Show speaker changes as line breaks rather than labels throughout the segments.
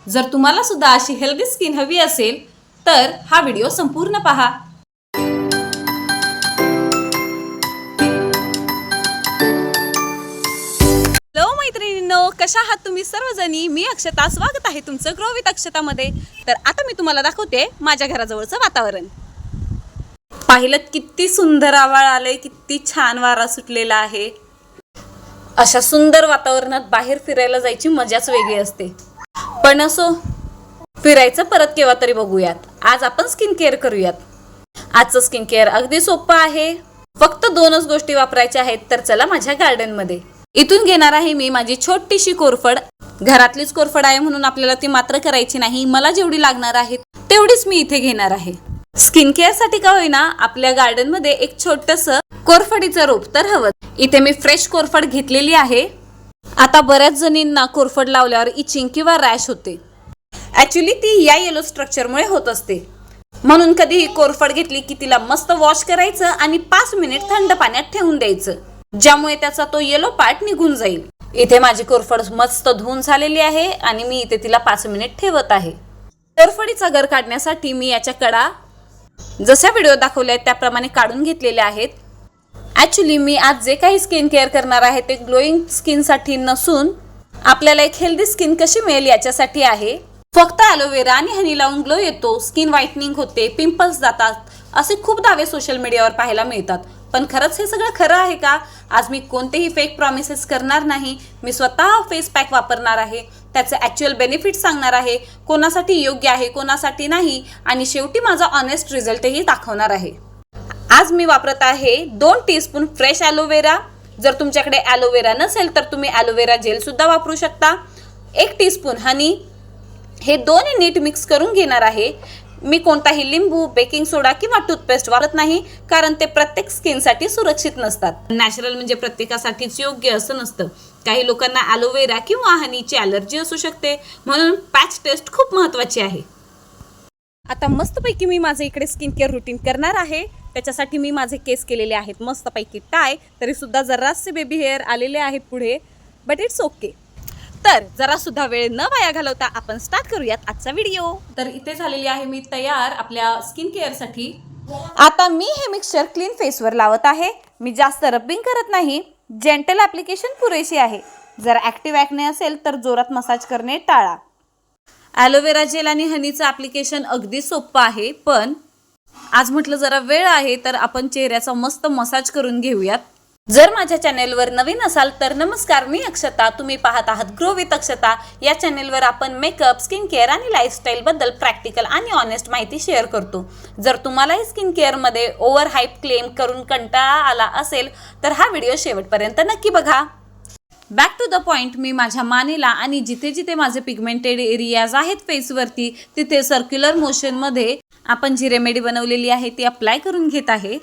जर तुम्हाला सुद्धा अशी हेल्दी स्किन हवी असेल तर हा व्हिडिओ संपूर्ण पहा। हॅलो मैत्रिणींनो, कशा आहात तुम्ही सर्वजणी? मी अक्षता, स्वागत आहे तुमचं ग्रो विथ अक्षतामध्ये। तर आता मी तुम्हाला दाखवते माझ्या घराजवळचं वातावरण। पाहिलं किती सुंदर आभाळ आले, किती छान वारा सुटलेला आहे। अशा सुंदर वातावरणात बाहेर फिरायला जायची मजाच वेगळी असते। पण असो, फिरायचं परत केव्हा तरी बघूयात। आज आपण स्किन केअर करूयात। आजचं स्किन केअर अगदी सोपं आहे, फक्त 2च गोष्टी वापरायच्या आहेत। तर चला माझ्या गार्डन मध्ये। इथून घेणार आहे मी माझी छोटीशी कोरफड। घरातलीच कोरफड आहे म्हणून आपल्याला ती मात्र करायची नाही। मला जेवढी लागणार आहे तेवढीच मी इथे घेणार आहे। स्किन केअर साठी का होईना आपल्या गार्डन मध्ये एक छोटंसं कोरफडीचं रोप तर हवं। इथे मी फ्रेश कोरफड घेतलेली आहे। आता बऱ्याच जणींना कोरफड लावल्यावर इचिंग किंवा रॅश होते। ऍक्च्युली ती या येलो स्ट्रक्चरमुळे होत असते। म्हणून कधीही कोरफड घेतली की तिला मस्त वॉश करायचं आणि 5 मिनिट थंड पाण्यात ठेवून द्यायचं, ज्यामुळे त्याचा तो येलो पार्ट निघून जाईल। इथे माझी कोरफड मस्त धुवून झालेली आहे आणि मी इथे तिला 5 मिनिट ठेवत आहे। कोरफडीचा गर काढण्यासाठी मी याच्या कडा जशा व्हिडिओ दाखवले त्याप्रमाणे काढून घेतलेले आहेत। ऍक्च्युली मी आज जे काही स्किन केअर करणार आहे ते ग्लोईंग स्किन साठी नसून आपल्याला एक हेल्दी स्किन कशी मिळेल याच्यासाठी आहे। फक्त ॲलोवेरा आणि हनी लावून ग्लो येतो, स्किन व्हाईटनिंग होते, पिंपल्स जातात, असे खूप दावे सोशल मीडियावर पाहायला मिळतात। पण खरंच हे सगळं खरं आहे का? आज मी कोणतेही फेक प्रॉमिसेस करणार नाही। मी स्वतः फेस पॅक वापरणार आहे, त्याचे ॲक्च्युअल बेनिफिट सांगणार आहे, कोणासाठी योग्य आहे कोणासाठी नाही, आणि शेवटी माझा ऑनेस्ट रिझल्टही दाखवणार आहे। आज मी वापरत आहे 2 टीस्पून फ्रेश ॲलोवेरा। जर तुमच्याकडे ॲलोवेरा नसेल तर तुम्ही ॲलोवेरा जेल सुद्धा वापरू शकता। 1 टीस्पून हनी। हे दोन्ही नीट मिक्स करून घेणार आहे। मी कोणताही लिंबू, बेकिंग सोडा किंवा टूथपेस्ट वापरत नाही, कारण ते प्रत्येक स्किनसाठी सुरक्षित नसतात। नॅचरल म्हणजे प्रत्येकासाठीच योग्य असं नसतं। काही लोकांना ॲलोवेरा किंवा हनीची ॲलर्जी असू शकते, म्हणून पॅच टेस्ट खूप महत्त्वाची आहे। आता मस्तपैकी मी माझे इकडे स्किन केअर रुटीन करणार आहे। त्याच्यासाठी मी माझे केस केलेले आहेत मस्तपैकी टाय, तरी सुद्धा जरासे बेबी हेअर आलेले आहेत पुढे, बट इट्स ओके। तर जरा सुद्धा वेळ न वाया घालवता आपण स्टार्ट करूयात आजचा व्हिडिओ। तर इथे झालेली आहे मी तयार आपल्या स्किन केअर साठी। आता मी हे मिक्सचर क्लीन फेसवर लावत आहे। मी जास्त रबिंग करत नाही, जेंटल ॲप्लिकेशन पुरेशी आहे। जर ॲक्टिव्ह ॲक्ने असेल तर जोरात मसाज करणे टाळा। ॲलोवेरा जेल आणि हनीचं ॲप्लिकेशन अगदी सोपं आहे, पण आज म्हटलं जरा वेळ आहे तर आपण चेहऱ्याचा मस्त मसाज करून घेऊयात। जर माझ्या चॅनेलवर नवीन असाल तर नमस्कार, मी अक्षता, तुम्ही पाहत आहात ग्रो विथ अक्षता। या चॅनेलवर आपण मेकअप, स्किन केअर आणि लाईफस्टाईल बद्दल प्रॅक्टिकल आणि ऑनेस्ट माहिती शेअर करतो। जर तुम्हालाही स्किन केअरमध्ये ओव्हर हाईप क्लेम करून कंटाळा आला असेल तर हा व्हिडिओ शेवटपर्यंत नक्की बघा। बॅक टू द पॉइंट, मी माझ्या मानेला आणि जिथे जिथे माझे पिगमेंटेड एरियाज आहेत फेसवरती तिथे सर्क्युलर मोशनमध्ये आपण जी रेमेडी बनवलेली आहे ती अप्लाय करून घेत आहे।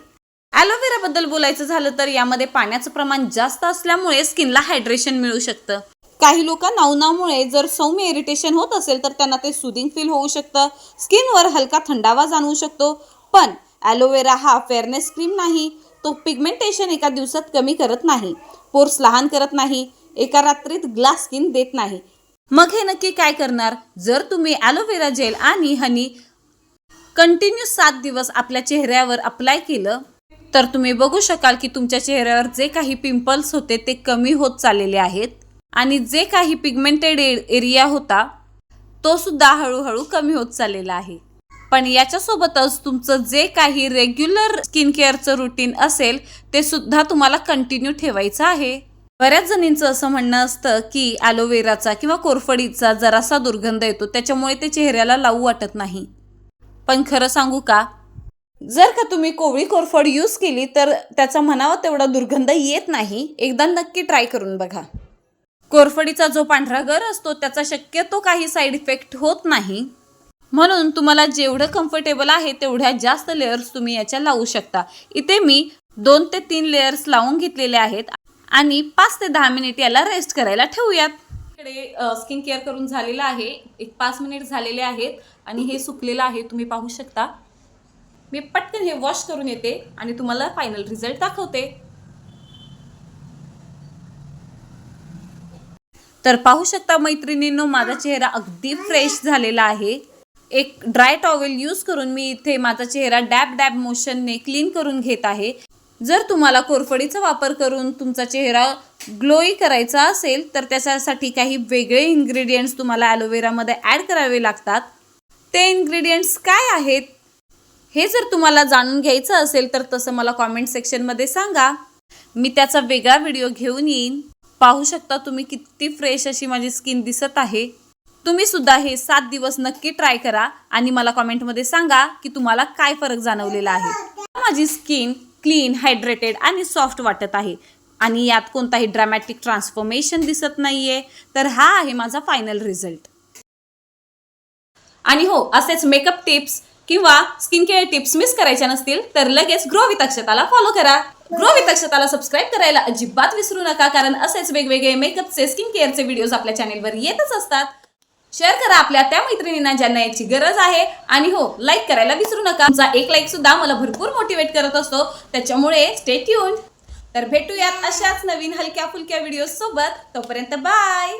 ॲलोवेरा बद्दल बोलायचं झालं तर यामध्ये पाण्याचं प्रमाण जास्त असल्यामुळे स्किनला हायड्रेशन मिळू शकतं। काही लोकांना उन्हामुळे जर सौम्य इरिटेशन होत असेल तर त्यांना ते सुदिंग फील होऊ शकतं, स्किनवर हलका थंडावा जाणवू शकतो। पण ॲलोवेरा हा फेअरनेस क्रीम नाही, तो पिगमेंटेशन एका दिवसात कमी करत नाही, पोर्स लहान करत नाही, एका रात्रीत ग्लास स्किन देत नाही। मग हे नक्की काय करणार? जर तुम्ही ॲलोवेरा जेल आणि हनी कंटिन्यू 7 दिवस आपल्या चेहऱ्यावर अप्लाय केलं तर तुम्ही बघू शकाल की तुमच्या चेहऱ्यावर जे काही पिंपल्स होते ते कमी होत चाललेले आहेत, आणि जे काही पिगमेंटेड एरिया होता तो सुद्धा हळूहळू कमी होत चाललेला आहे। पण याच्यासोबतच तुमचं जे काही रेग्युलर स्किन केअरचं रुटीन असेल ते सुद्धा तुम्हाला कंटिन्यू ठेवायचं आहे। बऱ्याच जणींचं असं म्हणणं असतं की ॲलोवेराचा किंवा कोरफडीचा जरासा दुर्गंध येतो, त्याच्यामुळे ते चेहऱ्याला लावू वाटत नाही। पण खरं सांगू का, जर का तुम्ही कोवळी कोरफड यूज केली तर त्याचा म्हणावा तेवढा दुर्गंध येत नाही। एकदा नक्की ट्राय करून बघा। कोरफडीचा जो पांढरा गर असतो त्याचा शक्यतो काही साईड इफेक्ट होत नाही, म्हणून तुम्हाला जेवढं कम्फर्टेबल आहे तेवढ्या जास्त लेयर्स तुम्ही याच्या लावू शकता। इथे मी 2 ते 3 लेयर्स लावून घेतलेले आहेत आणि 5 ते 10 मिनिट याला रेस्ट करायला ठेवूयात। इकडे स्किन केअर करून झालेलं आहे, एक 5 मिनिट झालेले आहेत आणि हे सुकलेलं आहे, तुम्ही पाहू शकता। मी पटकन हे वॉश करून येते आणि तुम्हाला फायनल रिझल्ट दाखवते। तर पाहू शकता मैत्रिणींनो, माझा चेहरा अगदी फ्रेश झालेला आहे. एक ड्राय टॉवेल यूज करून मी इथे माझा चेहरा डॅब डॅब मोशनने क्लीन करून घेत आहे. जर तुम्हाला कोरफडीचा वापर करून तुमचा चेहरा ग्लोई करायचा असेल तर त्याच्यासाठी काही वेगळे इन्ग्रेडियंट्स तुम्हाला ॲलोवेरामध्ये ॲड करावे लागतात. ते इन्ग्रेडियंट्स काय आहेत हे जर तुम्हाला जाणून घ्यायचं असेल तर तसं मला कॉमेंट सेक्शनमध्ये सांगा. मी त्याचा वेगळा व्हिडिओ घेऊन येईन. पाहू शकता तुम्ही किती फ्रेश अशी माझी स्किन दिसत आहे. तुम्ही सुद्धा हे 7 दिवस नक्की ट्राय करा आणि मला कॉमेंटमध्ये सांगा की तुम्हाला काय फरक जाणवलेला आहे. माझी स्किन क्लीन, हायड्रेटेड आणि सॉफ्ट वाटत आहे आणि यात कोणताही ड्रामॅटिक ट्रान्सफॉर्मेशन दिसत नाहीये. तर हा आहे माझा फायनल रिझल्ट. आणि हो, असेच मेकअप टिप्स किंवा स्किन केअर टिप्स मिस करायच्या नसतील तर लगेच ग्रो विथ अक्षताला फॉलो करा. ग्रो विथ अक्षताला सबस्क्राईब करायला अजिबात विसरू नका, कारण असेच वेगवेगळे मेकअपचे, स्किन केअरचे व्हिडिओज आपल्या चॅनेलवर येतच असतात. शेअर करा आपल्या त्या मैत्रिणींना ज्यांना याची गरज आहे. आणि हो, लाईक करायला विसरू नका. तुमचा एक लाईक सुद्धा मला भरपूर मोटिवेट करत असतो, त्याच्यामुळे स्टे ट्यून्ड. तर भेटूयात अशाच नवीन हलक्या फुलक्या व्हिडिओज सोबत. तोपर्यंत बाय.